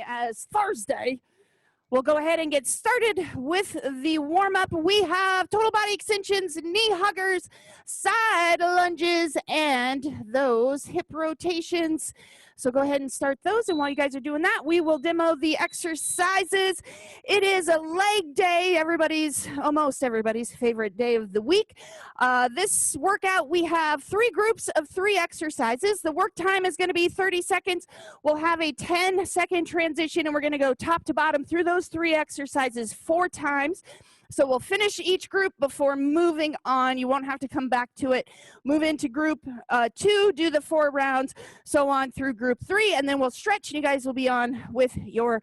as Thursday. We'll go ahead and get started with the warm-up. We have total body extensions, knee huggers, side lunges, and those hip rotations. So go ahead and start those. And while you guys are doing that, we will demo the exercises. It is a leg day, almost everybody's favorite day of the week. This workout, we have 3 groups of 3 exercises. The work time is going to be 30 seconds. We'll have a 10-second transition, and we're going to go top to bottom through those 3 exercises 4 times. So we'll finish each group before moving on. You won't have to come back to it. Move into group 2, do the 4 rounds, so on through group 3, and then we'll stretch, and you guys will be on with your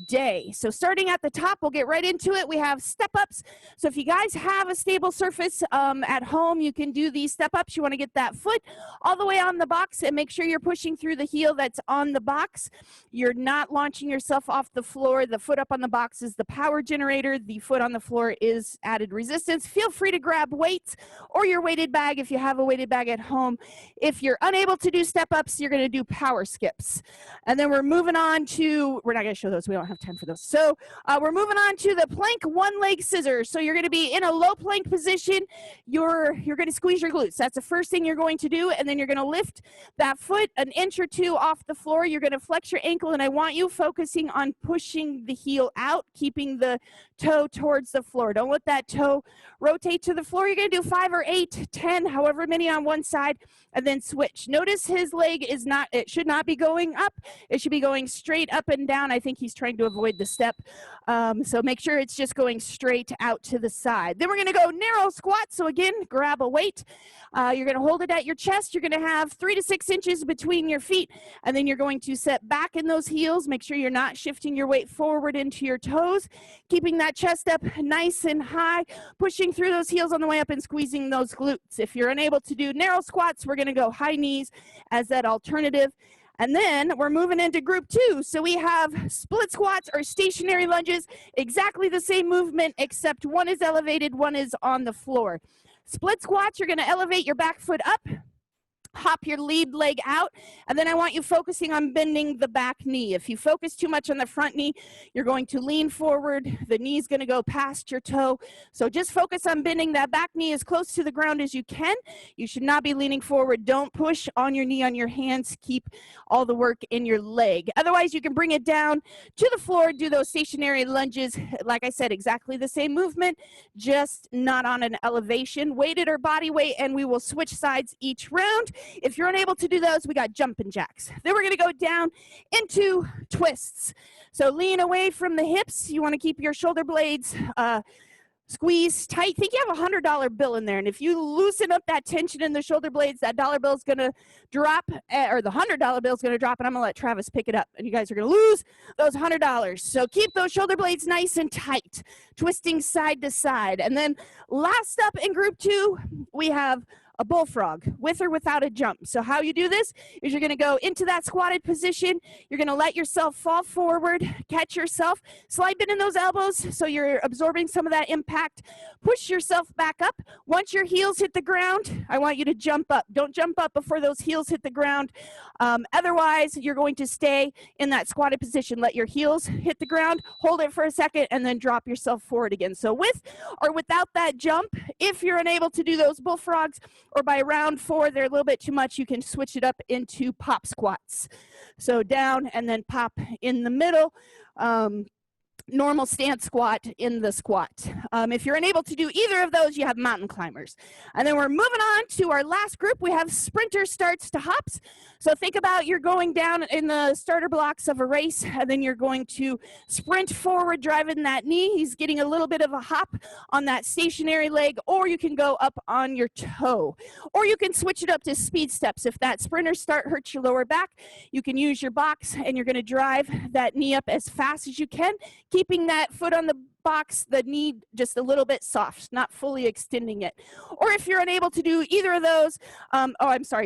day. So starting at the top, we'll get right into it. We have step-ups. So if you guys have a stable surface at home, you can do these step-ups. You want to get that foot all the way on the box and make sure you're pushing through the heel that's on the box. You're not launching yourself off the floor. The foot up on the box is the power generator. The foot on the floor is added resistance. Feel free to grab weights or your weighted bag if you have a weighted bag at home. If you're unable to do step-ups, you're going to do power skips. And then we're moving on to, we're not going to show those. We don't have time for those. So we're moving on to the plank one-leg scissors. So you're going to be in a low plank position. You're going to squeeze your glutes. That's the first thing you're going to do. And then you're going to lift that foot an inch or 2 off the floor. You're going to flex your ankle, and I want you focusing on pushing the heel out, keeping the toe towards the floor. Don't let that toe rotate to the floor. You're going to do 5 or 8, 10, however many on one side, and then switch. Notice his leg is not, it should not be going up. It should be going straight up and down. I think he's trying to avoid the step. So make sure it's just going straight out to the side. Then we're going to go narrow squat. So again, grab a weight. You're going to hold it at your chest. You're going to have 3 to 6 inches between your feet, and then you're going to set back in those heels. Make sure you're not shifting your weight forward into your toes, keeping that chest up nice and high, pushing through those heels on the way up and squeezing those glutes. If you're unable to do narrow squats, we're going to go high knees as that alternative. And then we're moving into group 2. So we have split squats or stationary lunges, exactly the same movement, except one is elevated, one is on the floor. Split squats, you're going to elevate your back foot up, hop your lead leg out, and then I want you focusing on bending the back knee. If you focus too much on the front knee, you're going to lean forward. The knee's going to go past your toe. So just focus on bending that back knee as close to the ground as you can. You should not be leaning forward. Don't push on your knee on your hands. Keep all the work in your leg. Otherwise, you can bring it down to the floor, do those stationary lunges. Like I said, exactly the same movement, just not on an elevation, weighted or body weight, and we will switch sides each round. If you're unable to do those, we got jumping jacks. Then we're going to go down into twists. So lean away from the hips. You want to keep your shoulder blades squeezed tight. Think you have a $100 bill in there, and if you loosen up that tension in the shoulder blades, that dollar bill is going to drop, or the $100 bill is going to drop, and I'm going to let Travis pick it up, and you guys are going to lose those $100. So keep those shoulder blades nice and tight, twisting side to side. And then last up in group 2, we have a bullfrog, with or without a jump. So how you do this is you're going to go into that squatted position. You're going to let yourself fall forward, catch yourself, slide bend in those elbows so you're absorbing some of that impact. Push yourself back up. Once your heels hit the ground, I want you to jump up. Don't jump up before those heels hit the ground. Otherwise, you're going to stay in that squatted position. Let your heels hit the ground, hold it for a second, and then drop yourself forward again. So with or without that jump, if you're unable to do those bullfrogs, or by round 4, they're a little bit too much, you can switch it up into pop squats. So down and then pop in the middle. Normal stance squat in the squat. If you're unable to do either of those, you have mountain climbers. And then we're moving on to our last group. We have sprinter starts to hops. So think about you're going down in the starter blocks of a race, and then you're going to sprint forward, driving that knee. He's getting a little bit of a hop on that stationary leg, or you can go up on your toe. Or you can switch it up to speed steps. If that sprinter start hurts your lower back, you can use your box, and you're going to drive that knee up as fast as you can, keeping that foot on the box, the knee just a little bit soft, not fully extending it. Or if you're unable to do either of those,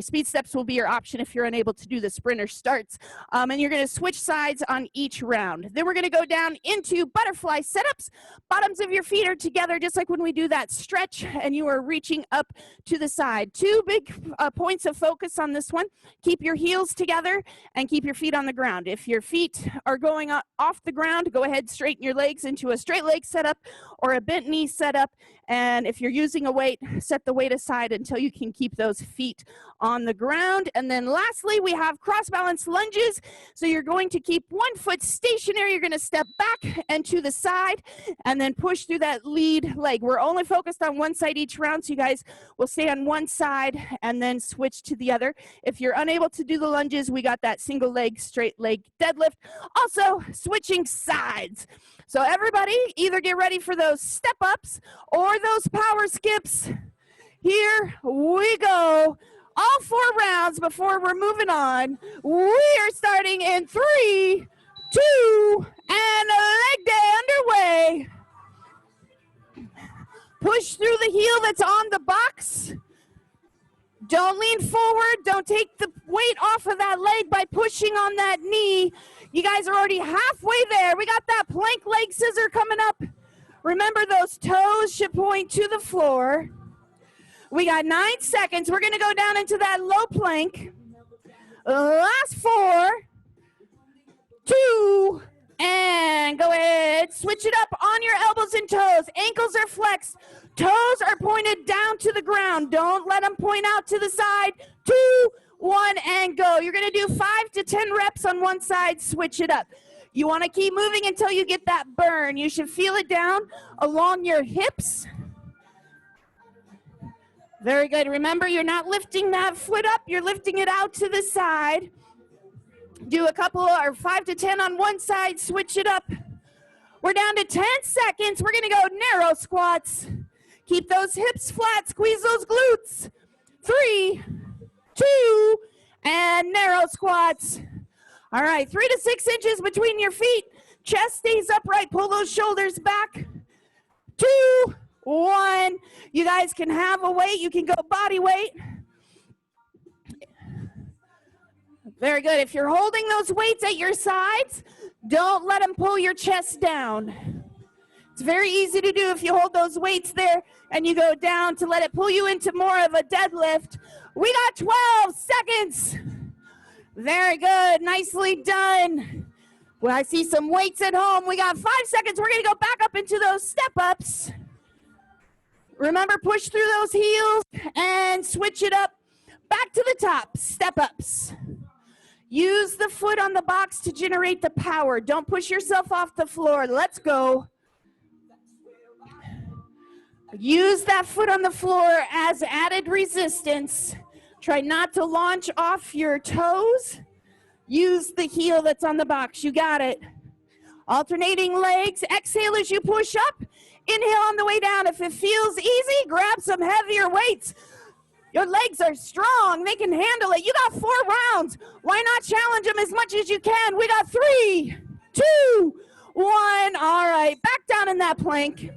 speed steps will be your option if you're unable to do the sprinter starts. And you're gonna switch sides on each round. Then we're gonna go down into butterfly setups. Bottoms of your feet are together, just like when we do that stretch, and you are reaching up to the side. Two big points of focus on this one. Keep your heels together and keep your feet on the ground. If your feet are going off the ground, go ahead, straighten your legs into a straight leg setup or a bent knee setup. And if you're using a weight, set the weight aside until you can keep those feet on the ground. And then lastly, we have cross balance lunges. So you're going to keep one foot stationary. You're going to step back and to the side and then push through that lead leg. We're only focused on one side each round, so you guys will stay on one side and then switch to the other. If you're unable to do the lunges, we got that single leg, straight leg deadlift. Also, switching sides. So everybody, either get ready for those step ups or those power skips. Here we go. All 4 rounds before we're moving on. We are starting in 3, 2, and leg day underway. Push through the heel that's on the box. Don't lean forward. Don't take the weight off of that leg by pushing on that knee. You guys are already halfway there. We got that plank leg scissor coming up. Remember, those toes should point to the floor. We got 9 seconds. We're going to go down into that low plank. Last 4, 2, and go ahead. Switch it up on your elbows and toes. Ankles are flexed. Toes are pointed down to the ground. Don't let them point out to the side. 2, 1, and go. You're going to do 5 to 10 reps on one side. Switch it up. You want to keep moving until you get that burn. You should feel it down along your hips. Very good. Remember, you're not lifting that foot up. You're lifting it out to the side. Do a couple or 5 to 10 on one side. Switch it up. We're down to 10 seconds. We're going to go narrow squats. Keep those hips flat. Squeeze those glutes. 3, 2, and narrow squats. All right, 3 to 6 inches between your feet. Chest stays upright. Pull those shoulders back. 2, 1. You guys can have a weight. You can go body weight. Very good. If you're holding those weights at your sides, don't let them pull your chest down. It's very easy to do if you hold those weights there and you go down to let it pull you into more of a deadlift. We got 12 seconds. Very good. Nicely done. Well, I see some weights at home. We got 5 seconds. We're going to go back up into those step-ups. Remember, push through those heels and switch it up. Back to the top. Step-ups. Use the foot on the box to generate the power. Don't push yourself off the floor. Let's go. Use that foot on the floor as added resistance. Try not to launch off your toes. Use the heel that's on the box. You got it. Alternating legs. Exhale as you push up. Inhale on the way down. If it feels easy, grab some heavier weights. Your legs are strong. They can handle it. You got 4 rounds. Why not challenge them as much as you can? We got 3, 2, 1. All right, back down in that plank.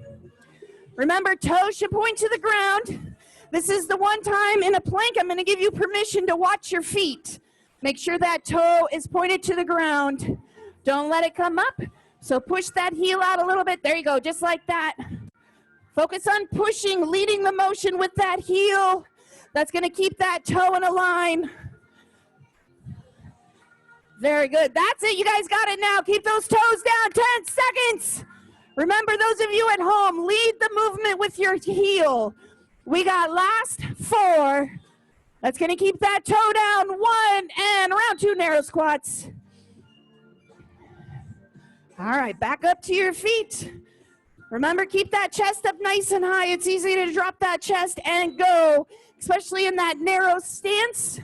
Remember, toes should point to the ground. This is the one time in a plank I'm going to give you permission to watch your feet. Make sure that toe is pointed to the ground. Don't let it come up. So push that heel out a little bit. There you go, just like that. Focus on pushing, leading the motion with that heel. That's going to keep that toe in a line. Very good. That's it. You guys got it now. Keep those toes down. 10 seconds. Remember, those of you at home, lead the movement with your heel. We got last 4. That's going to keep that toe down. 1, and round 2 narrow squats. All right, back up to your feet. Remember, keep that chest up nice and high. It's easy to drop that chest and go, especially in that narrow stance.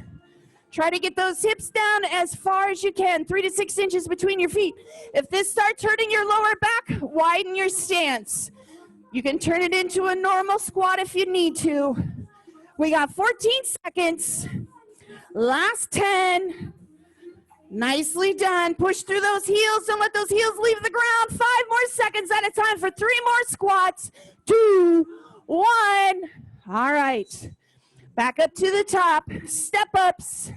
Try to get those hips down as far as you can, 3 to 6 inches between your feet. If this starts hurting your lower back, widen your stance. You can turn it into a normal squat if you need to. We got 14 seconds. Last 10, Nicely done. Push through those heels. Don't let those heels leave the ground. 5 more seconds at a time for 3 more squats. 2, 1. All right. Back up to the top. Step ups.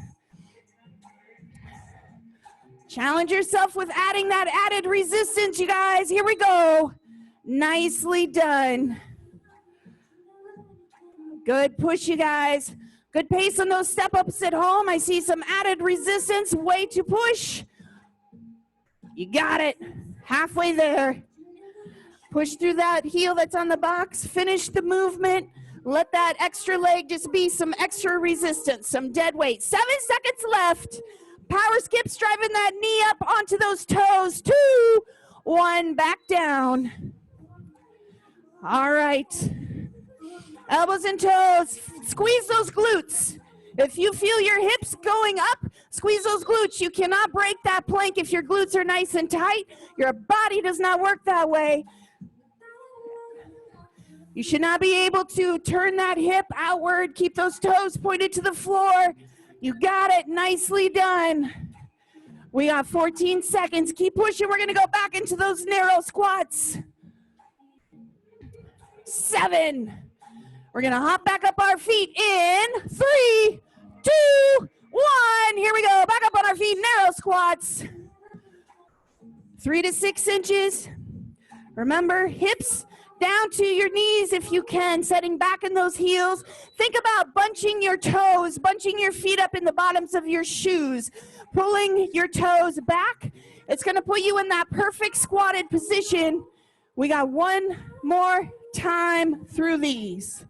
Challenge yourself with adding that added resistance, you guys. Here we go. Nicely done. Good push, you guys. Good pace on those step-ups at home. I see some added resistance. Way to push. You got it. Halfway there. Push through that heel that's on the box. Finish the movement. Let that extra leg just be some extra resistance, some dead weight. 7 seconds left. Power skips, driving that knee up onto those toes. 2, 1, back down. All right. Elbows and toes. Squeeze those glutes. If you feel your hips going up, squeeze those glutes. You cannot break that plank if your glutes are nice and tight. Your body does not work that way. You should not be able to turn that hip outward. Keep those toes pointed to the floor. You got it. Nicely done. We got 14 seconds. Keep pushing. We're going to go back into those narrow squats. 7. We're going to hop back up our feet in 3, 2, 1. Here we go. Back up on our feet. Narrow squats. 3 to 6 inches. Remember, hips down to your knees if you can, setting back in those heels. Think about bunching your toes, bunching your feet up in the bottoms of your shoes, pulling your toes back. It's going to put you in that perfect squatted position. We got one more time through these.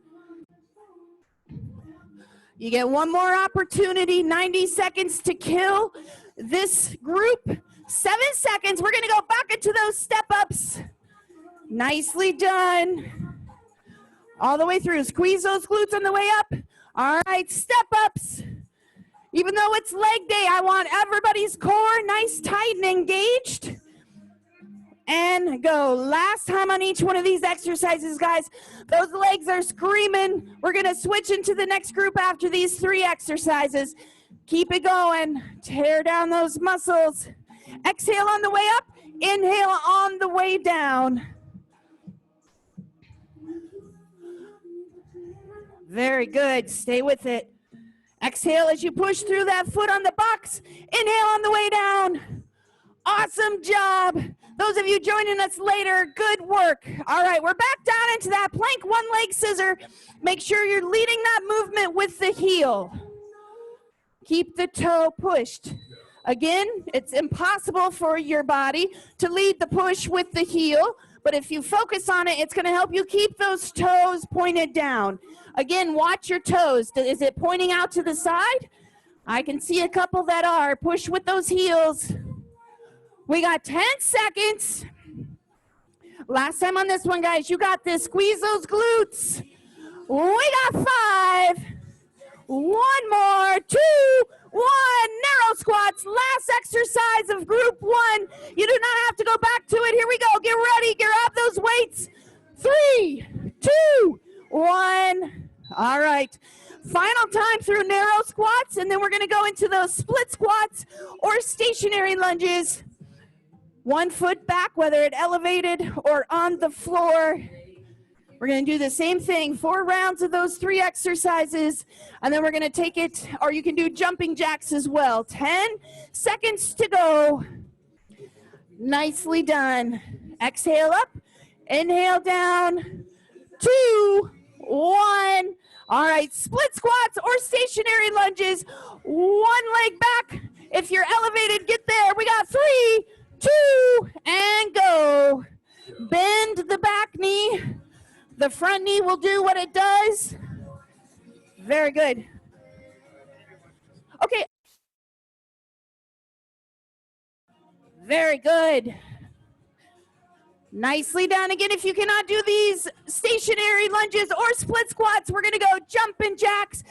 You get one more opportunity, 90 seconds to kill this group. 7 seconds. We're going to go back into those step-ups. Nicely done. All the way through. Squeeze those glutes on the way up. All right, step-ups. Even though it's leg day, I want everybody's core nice, tight, and engaged. And go. Last time on each one of these exercises, guys. Those legs are screaming. We're going to switch into the next group after these 3 exercises. Keep it going. Tear down those muscles. Exhale on the way up. Inhale on the way down. Very good. Stay with it. Exhale as you push through that foot on the box. Inhale on the way down. Awesome job. Those of you joining us later, good work. All right, we're back down into that plank, one leg scissor. Make sure you're leading that movement with the heel. Keep the toe pushed. Again, it's impossible for your body to lead the push with the heel, but if you focus on it, it's going to help you keep those toes pointed down. Again, watch your toes. Is it pointing out to the side? I can see a couple that are. Push with those heels. We got 10 seconds. Last time on this one, guys, you got this. Squeeze those glutes. We got 5. One more. 2, 1. Narrow squats. Last exercise of group 1. You do not have to go back to it. Here we go. Get ready. Grab those weights. 3, 2, 1. All right. Final time through narrow squats, and then we're going to go into those split squats or stationary lunges. 1 foot back, whether it elevated or on the floor. We're going to do the same thing, 4 rounds of those 3 exercises, and then we're going to take it, or you can do jumping jacks as well. 10 seconds to go. Nicely done. Exhale up, inhale down. 2, 1. All right, split squats or stationary lunges. 1 leg back. If you're elevated, get there. We got 3, 2, and go. Bend the back knee. The front knee will do what it does. Very good. Okay. Very good. Nicely done. Again, if you cannot do these stationary lunges or split squats, we're going to go jumping jacks.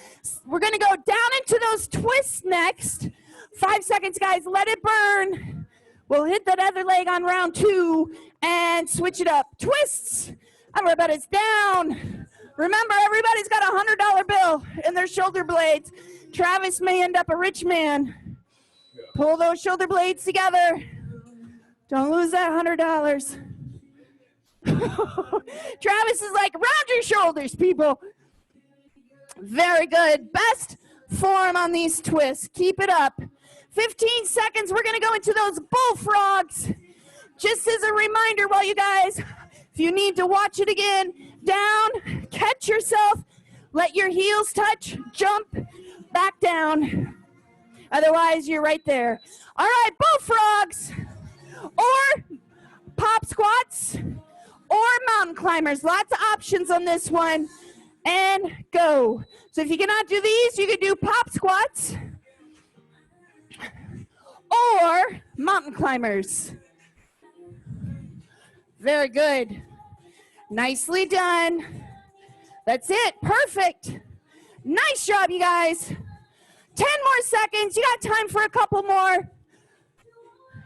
We're going to go down into those twists next. 5 seconds, guys. Let it burn. We'll hit that other leg on round 2 and switch it up. Twists. Everybody's down. Remember, everybody's got a $100 bill in their shoulder blades. Travis may end up a rich man. Pull those shoulder blades together. Don't lose that $100. Travis is like, round your shoulders, people. Very good. Best form on these twists. Keep it up. 15 seconds. We're going to go into those bullfrogs. Just as a reminder, while you guys, if you need to watch it again, down, catch yourself, let your heels touch, jump, back down. Otherwise, you're right there. All right, bullfrogs, or pop squats, or mountain climbers. Lots of options on this one. And go. So if you cannot do these, you can do pop squats or mountain climbers. Very good. Nicely done. That's it. Perfect. Nice job, you guys. 10 more seconds. You got time for a couple more.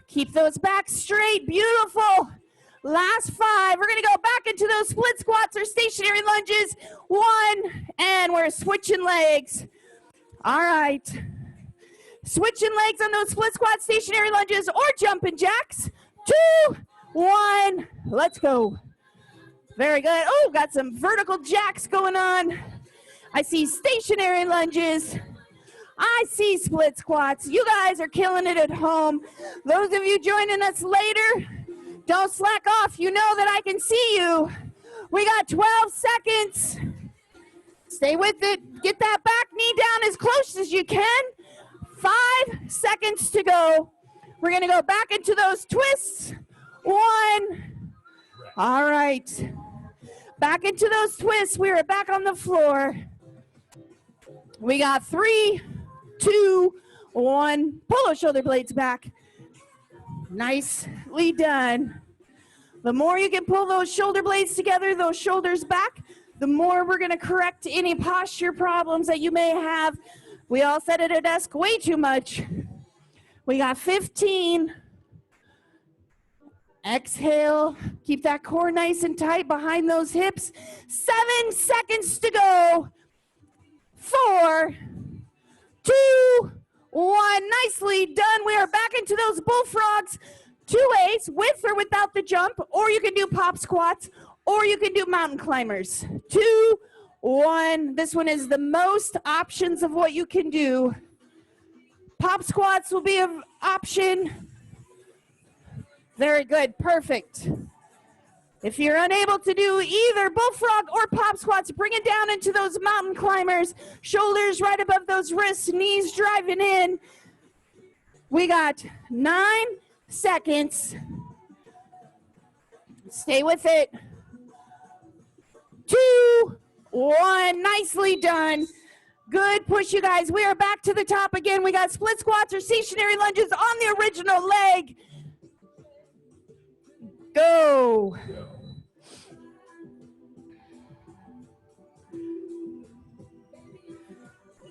Keep those backs straight. Beautiful. Last 5. We're going to go back into those split squats or stationary lunges. 1, and we're switching legs. All right. Switching legs on those split squats, stationary lunges, or jumping jacks. 2, 1. Let's go. Very good. Oh, got some vertical jacks going on. I see stationary lunges. I see split squats. You guys are killing it at home. Those of you joining us later, don't slack off. You know that I can see you. We got 12 seconds. Stay with it. Get that back knee down as close as you can. 5 seconds to go. We're going to go back into those twists. 1. All right. Back into those twists. We are back on the floor. We got 3, 2, 1. Pull those shoulder blades back. Nicely done. The more you can pull those shoulder blades together, those shoulders back, the more we're going to correct any posture problems that you may have. We all sit at a desk way too much. We got 15. Exhale. Keep that core nice and tight behind those hips. 7 seconds to go. 4, 2, 1. Nicely done. We are back into those bullfrogs. 2 ways, with or without the jump, or you can do pop squats, or you can do mountain climbers. 2, 1. This one is the most options of what you can do. Pop squats will be an option. Very good. Perfect. If you're unable to do either bullfrog or pop squats, bring it down into those mountain climbers. Shoulders right above those wrists, knees driving in. We got 9 seconds. Stay with it. 2, 1. Nicely done. Good push, you guys. We are back to the top again. We got split squats or stationary lunges on the original leg. Go.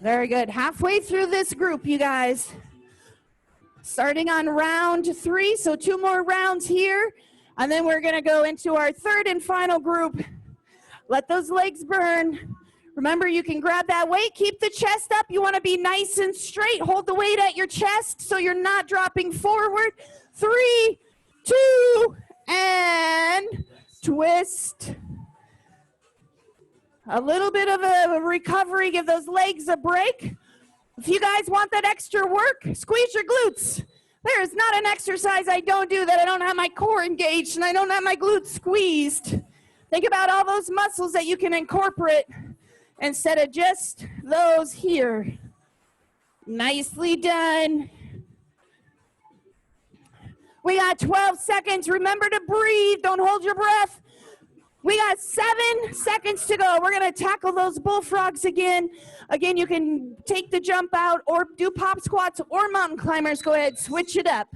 Very good. Halfway through this group, you guys. Starting on round 3, so 2 more rounds here. And then we're going to go into our third and final group. Let those legs burn. Remember, you can grab that weight. Keep the chest up. You want to be nice and straight. Hold the weight at your chest so you're not dropping forward. 3, 2, and twist. A little bit of a recovery. Give those legs a break. If you guys want that extra work, squeeze your glutes. There is not an exercise I don't do that I don't have my core engaged and I don't have my glutes squeezed. Think about all those muscles that you can incorporate instead of just those here. Nicely done. We got 12 seconds. Remember to breathe. Don't hold your breath. We got 7 seconds to go. We're going to tackle those bullfrogs again. Again, you can take the jump out or do pop squats or mountain climbers. Go ahead, switch it up.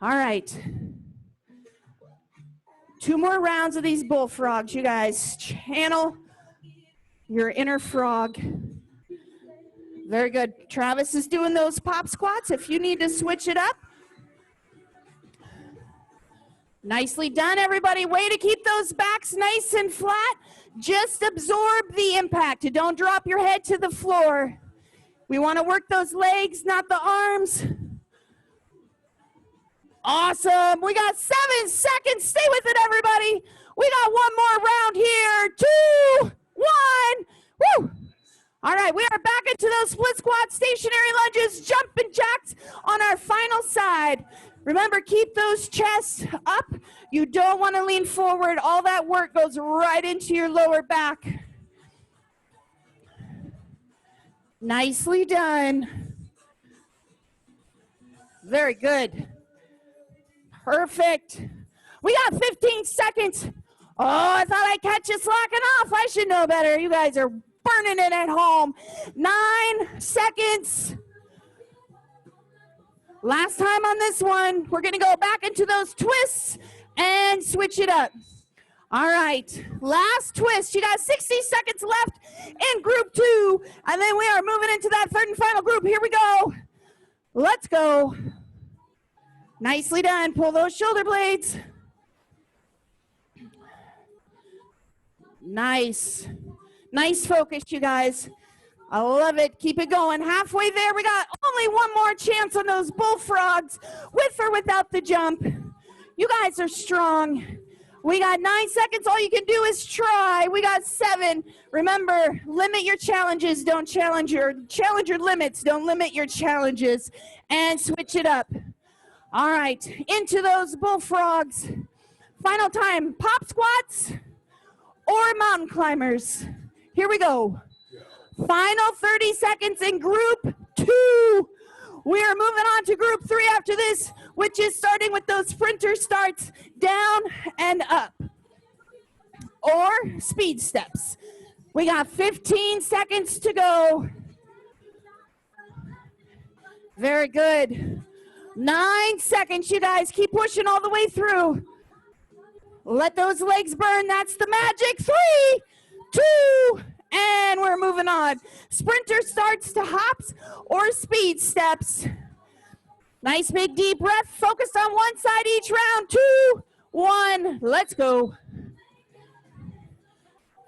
All right. 2 more rounds of these bullfrogs, you guys. Channel your inner frog. Very good. Travis is doing those pop squats. If you need to switch it up. Nicely done, everybody. Way to keep those backs nice and flat. Just absorb the impact. Don't drop your head to the floor. We want to work those legs, not the arms. Awesome. We got 7 seconds. Stay with it, everybody. We got one more round here. 2, 1. Woo. All right, we are back into those split squat, stationary lunges, jumping jacks on our final side. Remember, keep those chests up. You don't want to lean forward. All that work goes right into your lower back. Nicely done. Very good. Perfect. We got 15 seconds. Oh, I thought I'd catch you slacking off. I should know better. You guys are burning it at home. 9 seconds. Last time on this one, we're gonna go back into those twists and switch it up. All right, last twist. You got 60 seconds left in group 2, and then we are moving into that third and final group. Here we go. Let's go. Nicely done. Pull those shoulder blades. Nice. Nice focus, you guys. I love it. Keep it going. Halfway there, we got only one more chance on those bullfrogs, with or without the jump. You guys are strong. We got 9 seconds. All you can do is try. We got 7. Remember, limit your challenges. Don't challenge your limits. Don't limit your challenges. And switch it up. All right, into those bullfrogs. Final time, pop squats or mountain climbers. Here we go. Final 30 seconds in group 2. We are moving on to group 3 after this, which is starting with those sprinter starts down and up, or speed steps. We got 15 seconds to go. Very good. 9 seconds, you guys. Keep pushing all the way through. Let those legs burn. That's the magic. 3, 2, and we're moving on. Sprinter starts to hops or speed steps. Nice big deep breath. Focus on one side each round. 2, 1. Let's go.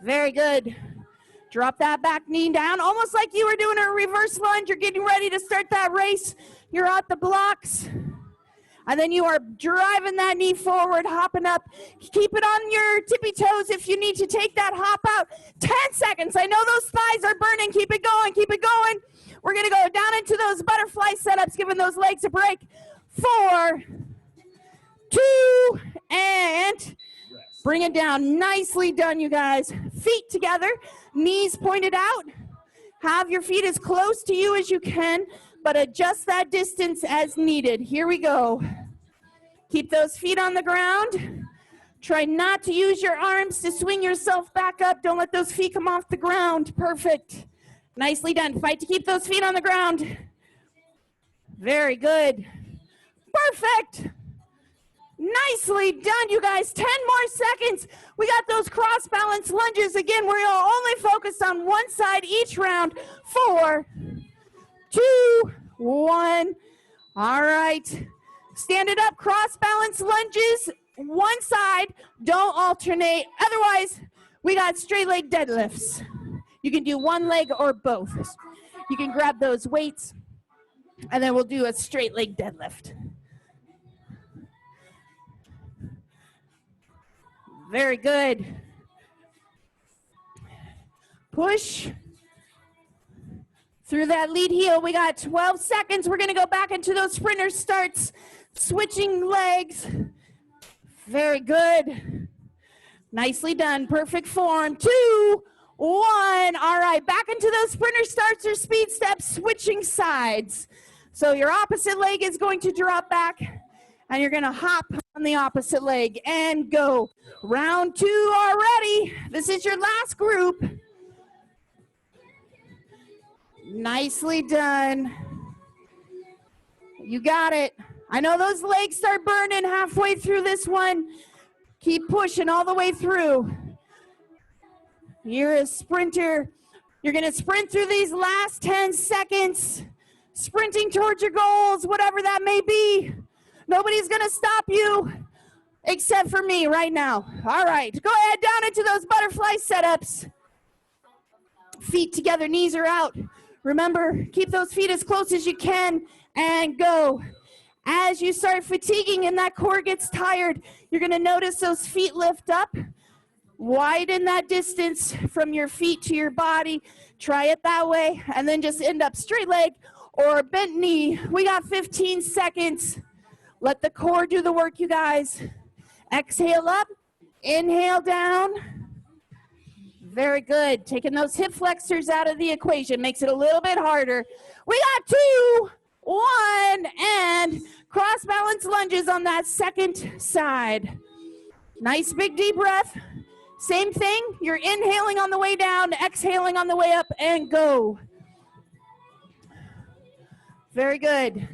Very good. Drop that back knee down, almost like you were doing a reverse lunge. You're getting ready to start that race. You're at the blocks. And then you are driving that knee forward, hopping up. Keep it on your tippy toes if you need to take that hop out. 10 seconds. I know those thighs are burning. Keep it going. Keep it going. We're going to go down into those butterfly setups, giving those legs a break. 4, 2, and bring it down. Nicely done, you guys. Feet together, knees pointed out. Have your feet as close to you as you can, but adjust that distance as needed. Here we go. Keep those feet on the ground. Try not to use your arms to swing yourself back up. Don't let those feet come off the ground. Perfect. Nicely done. Fight to keep those feet on the ground. Very good. Perfect. Nicely done, you guys. 10 more seconds. We got those cross balance lunges. Again, we're only focused on one side each round. 4, 2, 1. All right. Stand it up. Cross balance lunges. One side. Don't alternate. Otherwise, we got straight leg deadlifts. You can do one leg or both. You can grab those weights, and then we'll do a straight leg deadlift. Very good. Push through that lead heel. We got 12 seconds. We're going to go back into those sprinter starts, switching legs. Very good. Nicely done. Perfect form. 2, 1. All right, back into those sprinter starts or speed steps, switching sides. So your opposite leg is going to drop back, and you're going to hop on the opposite leg and go. Round 2 already. This is your last group. Nicely done. You got it. I know those legs start burning halfway through this one. Keep pushing all the way through. You're a sprinter. You're going to sprint through these last 10 seconds, sprinting towards your goals, whatever that may be. Nobody's going to stop you except for me right now. All right, go ahead down into those butterfly setups. Feet together, knees are out. Remember, keep those feet as close as you can and go. As you start fatiguing and that core gets tired, you're going to notice those feet lift up. Widen that distance from your feet to your body. Try it that way, and then just end up straight leg or bent knee. We got 15 seconds. Let the core do the work, you guys. Exhale up, inhale down. Very good. Taking those hip flexors out of the equation makes it a little bit harder. We got 2, 1, and cross balance lunges on that second side. Nice big deep breath. Same thing. You're inhaling on the way down, exhaling on the way up, and go. Very good.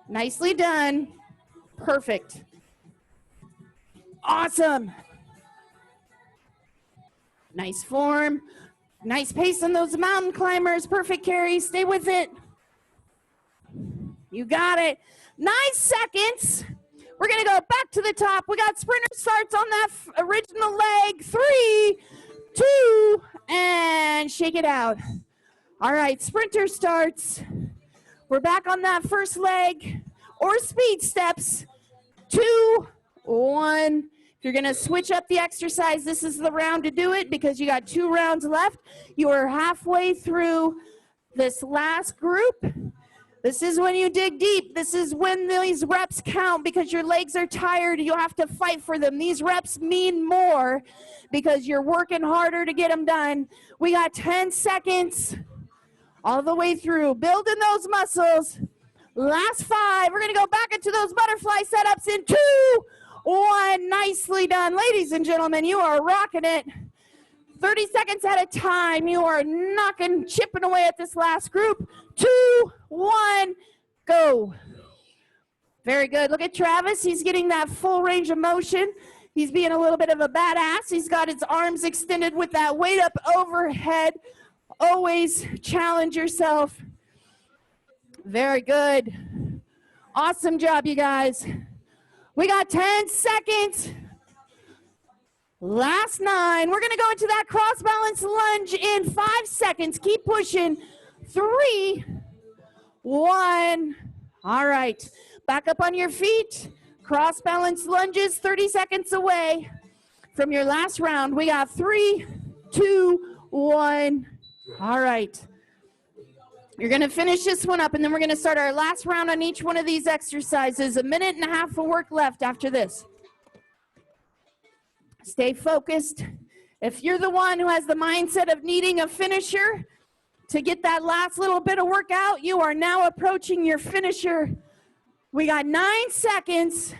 Nicely done. Perfect. Awesome. Nice form. Nice pace on those mountain climbers. Perfect carry. Stay with it. You got it. 9 seconds. We're going to go back to the top. We got sprinter starts on that original leg. 3, 2, and shake it out. All right, sprinter starts. We're back on that first leg or speed steps. 2, 1. If you're going to switch up the exercise, this is the round to do it because you got 2 rounds left. You are halfway through this last group. This is when you dig deep. This is when these reps count because your legs are tired. You have to fight for them. These reps mean more because you're working harder to get them done. We got 10 seconds all the way through. Building those muscles. Last 5. We're going to go back into those butterfly setups in 2, 1. Nicely done. Ladies and gentlemen, you are rocking it. 30 seconds at a time. You are chipping away at this last group. 2, 1, go. Very good. Look at Travis. He's getting that full range of motion. He's being a little bit of a badass. He's got his arms extended with that weight up overhead. Always challenge yourself. Very good. Awesome job, you guys. We got 10 seconds. Last 9. We're going to go into that cross balance lunge in 5 seconds. Keep pushing. 3, 1. All right. Back up on your feet. Cross balance lunges 30 seconds away from your last round. We got 3, 2, 1. All right. You're going to finish this one up, and then we're going to start our last round on each one of these exercises. 1.5 minutes of work left after this. Stay focused. If you're the one who has the mindset of needing a finisher to get that last little bit of workout, you are now approaching your finisher. We got 9 seconds.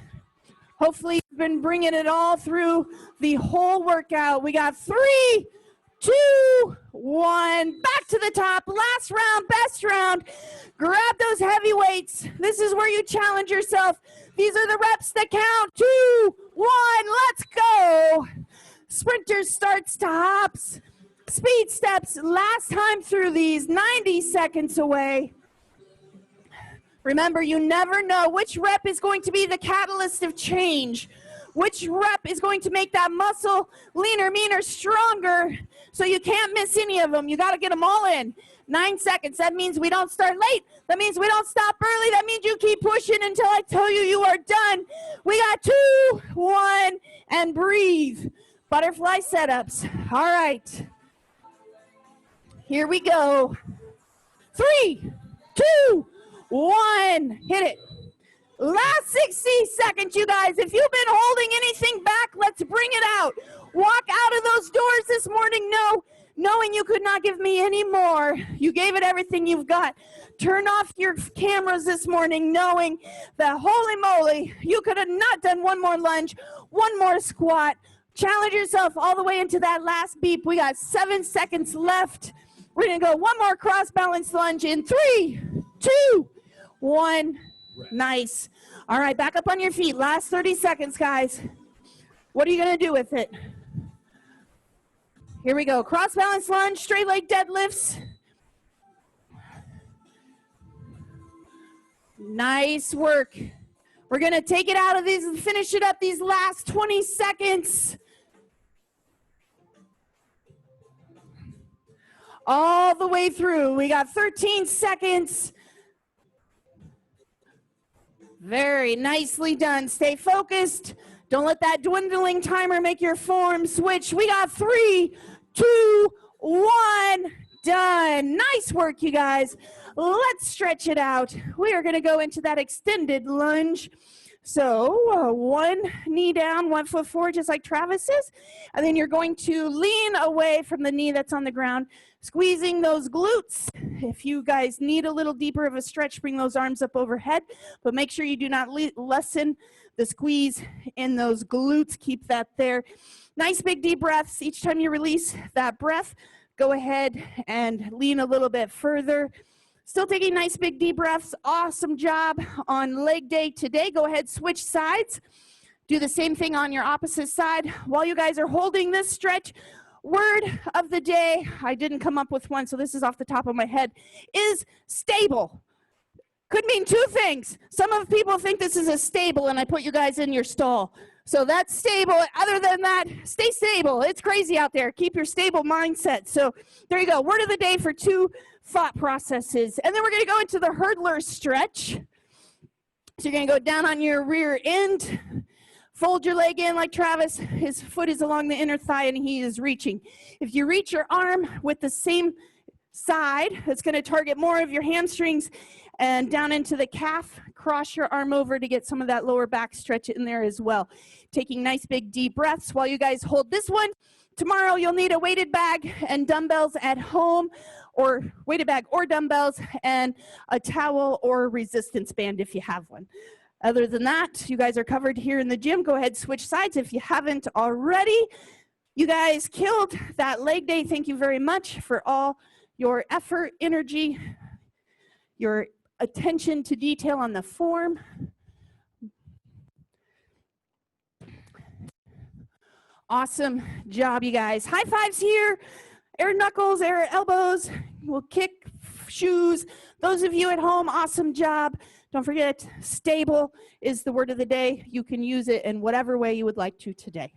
Hopefully you've been bringing it all through the whole workout. We got 3, 2, 1. Back to the top. Last round, best round. Grab those heavy weights. This is where you challenge yourself. These are the reps that count. 2, 1. Let's go. Sprinters starts to hops. Speed steps. Last time through these. 90 seconds away. Remember, you never know which rep is going to be the catalyst of change. Which rep is going to make that muscle leaner, meaner, stronger. So you can't miss any of them. You got to get them all in. 9 seconds. That means we don't start late. That means we don't stop early. That means you keep pushing until I tell you you are done. We got 2, 1, and breathe. Butterfly setups. All right. Here we go. 3, 2, 1. Hit it. Last 60 seconds, you guys. If you've been holding anything back, let's bring it out. Walk out of those doors this morning knowing you could not give me any more. You gave it everything you've got. Turn off your cameras this morning knowing that, holy moly, you could have not done one more lunge, one more squat. Challenge yourself all the way into that last beep. We got 7 seconds left. We're going to go one more cross balance lunge in 3, 2, 1. Nice. All right, back up on your feet. Last 30 seconds, guys. What are you going to do with it? Here we go. Cross balance lunge, straight leg deadlifts. Nice work. We're going to take it out of these and finish it up these last 20 seconds. All the way through. We got 13 seconds. Very nicely done. Stay focused. Don't let that dwindling timer make your form switch. We got 3, 2, 1, done. Nice work, you guys. Let's stretch it out. We are going to go into that extended lunge. So one knee down, 1 foot forward, just like Travis's. And then you're going to lean away from the knee that's on the ground, squeezing those glutes. If you guys need a little deeper of a stretch, bring those arms up overhead, but make sure you do not lessen the squeeze in those glutes. Keep that there. Nice big deep breaths. Each time you release that breath, go ahead and lean a little bit further. Still taking nice big deep breaths. Awesome job on leg day today. Go ahead, switch sides. Do the same thing on your opposite side. While you guys are holding this stretch, word of the day, I didn't come up with one, so this is off the top of my head, is stable. Could mean 2 things. Some of people think this is a stable and I put you guys in your stall. So that's stable. Other than that, stay stable. It's crazy out there. Keep your stable mindset. So there you go. Word of the day for 2 thought processes. And then we're going to go into the hurdler stretch. So you're going to go down on your rear end. Fold your leg in like Travis. His foot is along the inner thigh and he is reaching. If you reach your arm with the same side, it's going to target more of your hamstrings and down into the calf. Cross your arm over to get some of that lower back stretch in there as well. Taking nice big deep breaths while you guys hold this one. Tomorrow you'll need a weighted bag and dumbbells at home, or weighted bag or dumbbells and a towel or resistance band if you have one. Other than that, you guys are covered here in the gym. Go ahead, switch sides if you haven't already. You guys killed that leg day. Thank you very much for all your effort, energy, your attention to detail on the form. Awesome job, you guys. High fives here. Air knuckles, air elbows. We'll kick shoes. Those of you at home, awesome job. Don't forget, stable is the word of the day. You can use it in whatever way you would like to today.